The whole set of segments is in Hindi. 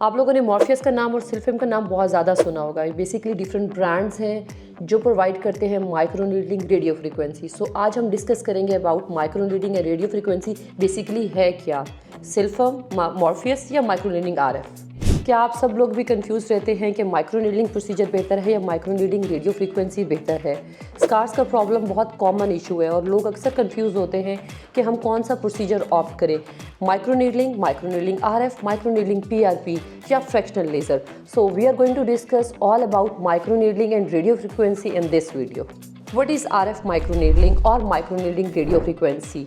आप लोगों ने मॉर्फियस का नाम और सिल्फेम का नाम बहुत ज़्यादा सुना होगा। बेसिकली डिफरेंट ब्रांड्स हैं जो प्रोवाइड करते हैं माइक्रो नीडलिंग रेडियो फ्रीक्वेंसी। सो आज हम डिस्कस करेंगे about micro needling and radio frequency basically है क्या, सिल्फेम, मॉर्फियस या माइक्रो नीडलिंग आरएफ। क्या आप सब लोग भी कंफ्यूज रहते हैं कि माइक्रो नीडलिंग प्रोसीजर बेहतर है या माइक्रो नीडलिंग रेडियो फ्रीक्वेंसी बेहतर है। स्कार्स का प्रॉब्लम बहुत कॉमन इशू है और लोग अक्सर कंफ्यूज होते हैं कि हम कौन सा प्रोसीजर ऑप्ट करें, micro needling RF, micro needling PRP या fractional laser. So we are going to discuss all about micro needling and radio frequency in this video. What is RF micro needling और माइक्रो नीडलिंग रेडियो फ्रीक्वेंसी?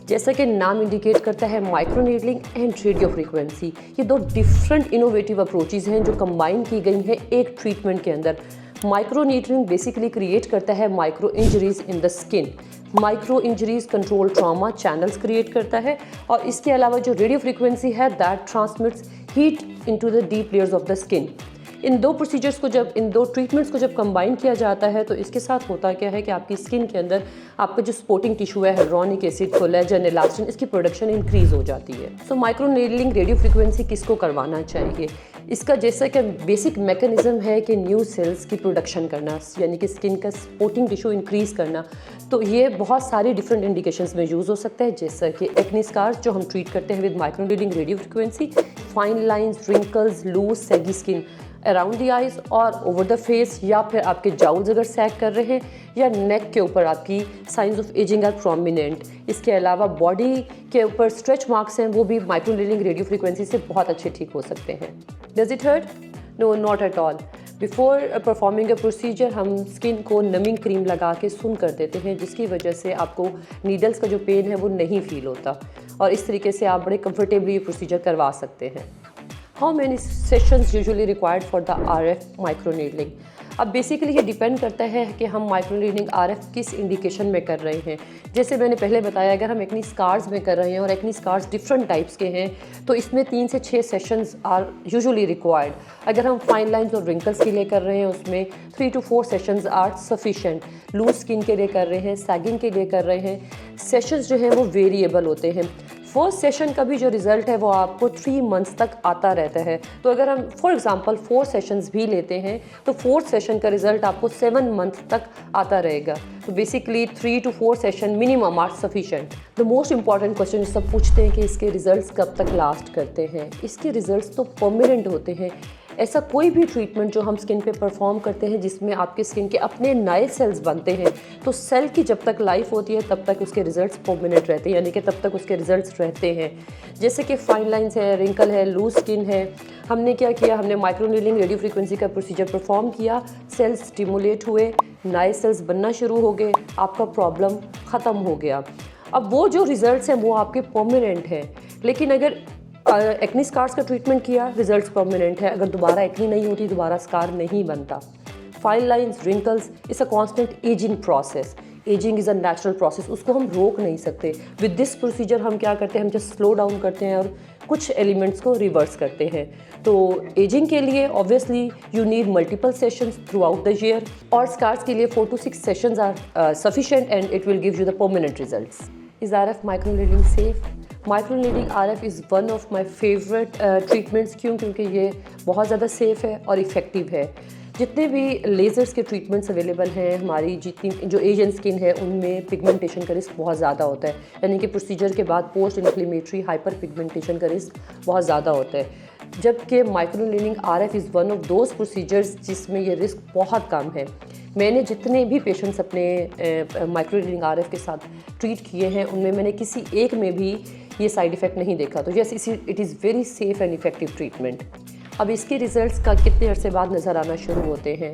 जैसा कि नाम इंडिकेट करता है, micro needling and radio frequency ये दो डिफरेंट इनोवेटिव अप्रोचेज हैं जो कंबाइन की गई हैं एक ट्रीटमेंट के अंदर। माइक्रो नीडलिंग बेसिकली क्रिएट करता है micro injuries in the skin. Micro injuries control trauma channels create करता है और इसके अलावा जो रेडियो फ्रीक्वेंसी है that transmits heat into the deep layers of the skin. इन दो ट्रीटमेंट्स को जब कंबाइन किया जाता है तो इसके साथ होता क्या है कि आपकी स्किन के अंदर आपका जो स्पोर्टिंग टिश्यू है, हियालुरोनिक एसिड, कोलेजन, इलास्टिन, इसकी प्रोडक्शन इंक्रीज हो जाती है। So micro needling radio frequency किसको करवाना चाहिए? इसका जैसा कि बेसिक मैकेनिज्म है कि न्यू सेल्स की प्रोडक्शन करना, यानी कि स्किन का स्पोर्टिंग टिश्यू इंक्रीज़ करना। तो ये बहुत सारी डिफरेंट इंडिकेशंस में यूज़ हो सकता है, जैसा कि एक्ने स्कार्स जो हम ट्रीट करते हैं with micro needling radio frequency, fine lines, wrinkles, loose saggy skin around the eyes और ओवर द फेस, या फिर आपके जाउल्स अगर सैग कर रहे हैं या नेक के ऊपर आपकी signs of ageing are prominent. इसके अलावा बॉडी के ऊपर स्ट्रेच मार्क्स हैं, वो भी माइक्रो नीडलिंग रेडियो फ्रीक्वेंसी से बहुत अच्छे ठीक हो सकते हैं। Does it hurt? No, not at all. Before performing a procedure हम स्किन को नमिंग क्रीम लगा के सुन कर देते हैं, जिसकी वजह से आपको नीडल्स का जो पेन है वो नहीं फील होता और इस तरीके से आप बड़े कंफर्टेबली ये प्रोसीजर करवा सकते हैं। How many sessions usually required for the RF micro needling? अब बेसिकली ये डिपेंड करता है कि हम माइक्रो नीडलिंग आरएफ किस इंडिकेशन में कर रहे हैं। जैसे मैंने पहले बताया, अगर हम एक्नी स्कार्स में कर रहे हैं और एक्नी स्कार्स डिफरेंट टाइप्स के हैं तो इसमें 3 से 6 सेशंस आर यूजुअली रिक्वायर्ड। अगर हम फाइन लाइंस और रिंकल्स के लिए कर रहे हैं उसमें 3 to 4 sessions are sufficient. Loose skin के लिए कर रहे हैं, सैगिंग के लिए कर रहे हैं, सेशंस जो हैं वो वेरिएबल होते हैं। फर्स्ट सेशन का भी जो रिज़ल्ट है वो आपको 3 मंथ्स तक आता रहता है। तो अगर हम फॉर एग्जांपल 4 सेशंस भी लेते हैं तो 4th सेशन का रिज़ल्ट आपको 7 मंथ तक आता रहेगा। तो basically 3 to 4 session minimum are sufficient. The most important question सब पूछते हैं कि इसके रिजल्ट्स कब तक लास्ट करते हैं। इसके रिजल्ट्स तो परमानेंट होते हैं। ऐसा कोई भी ट्रीटमेंट जो हम स्किन पे परफॉर्म करते हैं जिसमें आपके स्किन के अपने नए सेल्स बनते हैं, तो सेल की जब तक लाइफ होती है तब तक उसके रिजल्ट्स परमानेंट रहते हैं, यानी कि तब तक उसके रिजल्ट्स रहते हैं। जैसे कि फाइन लाइंस है, रिंकल है, लूज स्किन है, हमने क्या किया, हमने माइक्रो नीडलिंग रेडियो फ्रीक्वेंसी का प्रोसीजर परफॉर्म किया, सेल्स स्टिमुलेट हुए, नए सेल्स बनना शुरू हो गए, आपका प्रॉब्लम ख़त्म हो गया। अब वो जो रिजल्ट्स हैं वो आपके परमानेंट हैं। लेकिन अगर एक्नी स्कार्स का ट्रीटमेंट किया, रिजल्ट्स परमानेंट है। अगर दोबारा एक्नी नहीं होती, दोबारा स्कार नहीं बनता। Fine lines, wrinkles is a constant ageing process. Ageing is a natural process, उसको हम रोक नहीं सकते। विद दिस प्रोसीजर हम क्या करते हैं, हम जस्ट स्लो डाउन करते हैं और कुछ एलिमेंट्स को रिवर्स करते हैं। तो एजिंग के लिए obviously you need multiple sessions throughout the year, और स्कार्स के लिए 4 to 6 sessions are sufficient and it will give you the permanent results. Is RF micro needling safe? Micro needling RF is one of my favourite treatments. क्योंकि ये बहुत ज़्यादा सेफ़ है और इफ़ेक्टिव है। जितने भी लेज़र्स के ट्रीटमेंट्स अवेलेबल हैं, हमारी जितनी जो एजियन स्किन है उनमें पिगमेंटेशन का रिस्क बहुत ज़्यादा होता है, यानी कि प्रोसीजर के बाद पोस्ट इन्फ्लेमेटरी हाइपर पिगमेंटेशन का रिस्क बहुत ज़्यादा होता है। जबकि micro needling RF is one of those procedures जिसमें ये रिस्क बहुत कम है। मैंने जितने भी पेशेंट्स अपने माइक्रो नीडलिंग आरएफ के साथ ट्रीट किए हैं उनमें मैंने किसी एक में भी ये साइड इफ़ेक्ट नहीं देखा। तो yes, it is very safe and effective treatment. अब इसके रिजल्ट्स का कितने अरसे बाद नज़र आना शुरू होते हैं?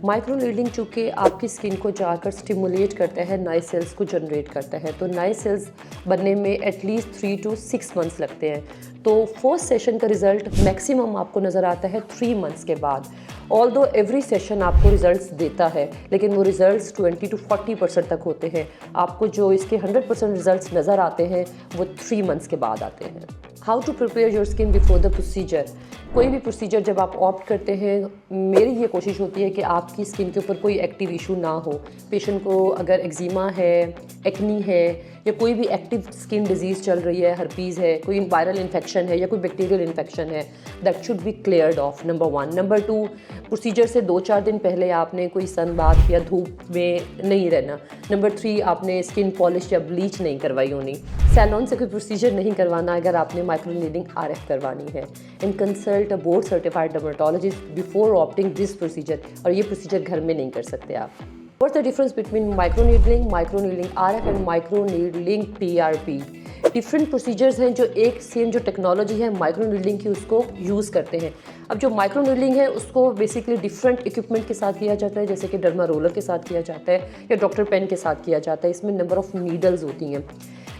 माइक्रो नीडलिंग चूँकि आपकी स्किन को जाकर स्टिमुलेट करता है, नए सेल्स को जनरेट करता है, तो नए सेल्स बनने में एटलीस्ट 3 to 6 मंथ्स लगते हैं। तो फर्स्ट सेशन का रिज़ल्ट मैक्सिमम आपको नज़र आता है 3 मंथ्स के बाद। ऑल्दो एवरी सेशन आपको रिज़ल्ट्स देता है, लेकिन वो रिज़ल्ट्स 20 to 40% तक होते हैं। आपको जो इसके 100% रिज़ल्ट्स नज़र आते हैं वो 3 मंथ्स के बाद आते हैं। How to prepare your skin before the procedure. कोई भी प्रोसीजर जब आप ऑप्ट करते हैं, मेरी ये कोशिश होती है कि आपकी स्किन के ऊपर कोई एक्टिव इशू ना हो। पेशेंट को अगर एक्जिमा है, एक्नी है, या कोई भी एक्टिव स्किन डिजीज़ चल रही है, हर्पीज़ है, कोई वायरल इन्फेक्शन है या कोई बैक्टीरियल इन्फेक्शन है, that should be cleared of, number 1। Number 2, procedure से 2-4 दिन पहले आपने कोई सन बाथ या धूप में नहीं रहना। नंबर 3, आपने स्किन पॉलिश या ब्लीच नहीं करवाई होनी। सैलून से कोई प्रोसीजर नहीं करवाना अगर आपने माइक्रो नीडलिंग RF करवानी है। And consult a board certified dermatologist before opting this procedure. और ये प्रोसीजर घर में नहीं कर सकते आप। What's the difference between microneedling RF and microneedling PRP? Different procedures हैं जो एक सेम जो टेक्नोलॉजी है माइक्रोनीडलिंग की उसको यूज़ करते हैं। अब जो माइक्रोनीडलिंग है उसको बेसिकली डिफरेंट इक्विपमेंट के साथ किया जाता है, जैसे कि डर्मा रोलर के साथ किया जाता है या डॉक्टर पेन के साथ किया जाता है। इसमें नंबर ऑफ़ नीडल्स होती हैं।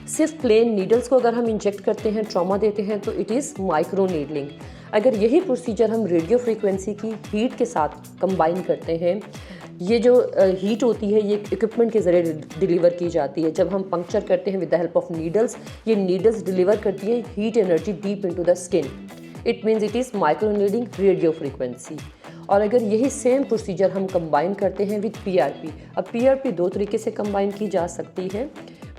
सिर्फ प्लेन नीडल्स को अगर हम इंजेक्ट करते हैं, ट्रॉमा देते हैं, तो इट इज़ माइक्रोनीडलिंग। अगर यही प्रोसीजर हम रेडियो फ्रीक्वेंसी की हीट के साथ कंबाइन करते हैं, ये जो हीट होती है ये इक्विपमेंट के ज़रिए डिलीवर की जाती है। जब हम पंक्चर करते हैं with the help of needles, ये नीडल्स डिलीवर करती है heat energy deep into the skin. It means it is microneedling radio frequency. और अगर यही सेम प्रोसीजर हम कंबाइन करते हैं विद PRP, अब PRP 2 तरीके से कंबाइन की जा सकती है।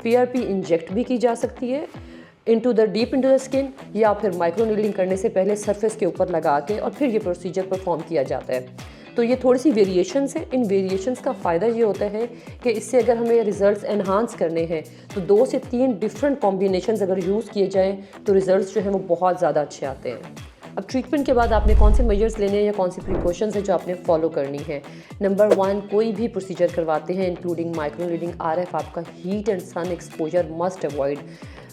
PRP इंजेक्ट भी की जा सकती है into the deep into the skin, या फिर माइक्रोनीडलिंग करने से पहले सरफेस के ऊपर लगा के और फिर ये प्रोसीजर परफॉर्म किया जाता है। तो ये थोड़ी सी वेरिएशंस हैं। इन वेरिएशंस का फ़ायदा ये होता है कि इससे अगर हमें रिज़ल्ट्स एनहांस करने हैं तो 2 से 3 डिफरेंट कॉम्बिनेशंस अगर यूज़ किए जाएँ तो रिज़ल्ट्स जो हैं वो बहुत ज़्यादा अच्छे आते हैं। अब ट्रीटमेंट के बाद आपने कौन से मेजर्स लेने हैं या कौन सी प्रिकॉशंस हैं जो आपने फॉलो करनी है। नंबर 1, कोई भी प्रोसीजर करवाते हैं इंक्लूडिंग माइक्रोनीडलिंग RF, आपका heat and sun exposure must avoid.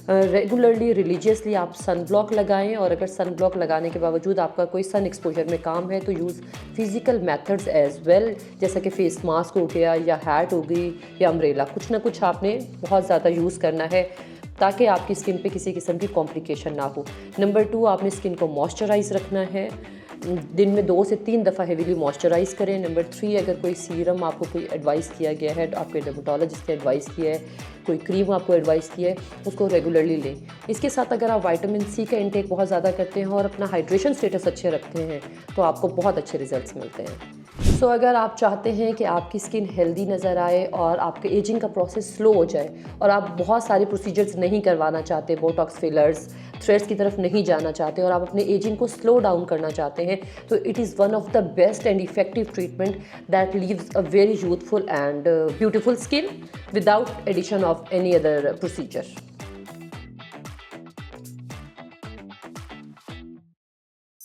Regularly religiously आप सन ब्लॉक लगाएं, और अगर सन ब्लॉक लगाने के बावजूद आपका कोई सन एक्सपोजर में काम है तो use physical methods as well, जैसा कि फेस मास्क हो गया या हैट हो गई या अम्ब्रेला। कुछ ना कुछ आपने बहुत ज़्यादा यूज़ करना है ताकि आपकी स्किन पे किसी किस्म की कॉम्प्लिकेशन ना हो। नंबर 2, आपने स्किन को मॉइस्चराइज़ रखना है। दिन में 2 से 3 दफ़ा हेवीली मॉइस्चराइज़ करें। नंबर 3, अगर कोई सीरम आपको कोई एडवाइस किया गया है, आपके डर्मेटोलॉजिस्ट ने एडवाइस किया है, कोई क्रीम आपको एडवाइस की है, उसको रेगुलरली लें। इसके साथ अगर आप विटामिन C का इंटेक बहुत ज़्यादा करते हैं और अपना हाइड्रेशन स्टेटस अच्छे रखते हैं तो आपको बहुत अच्छे रिजल्ट्स मिलते हैं। सो अगर आप चाहते हैं कि आपकी स्किन हेल्दी नज़र आए और आपके एजिंग का प्रोसेस स्लो हो जाए और आप बहुत सारे प्रोसीजर्स नहीं करवाना चाहते, बोटॉक्स, फिलर्स, थ्रेड्स की तरफ नहीं जाना चाहते और आप अपने एजिंग को स्लो डाउन करना चाहते हैं, तो it is one of the best and effective treatment that leaves a very youthful and beautiful skin without addition of any other procedure.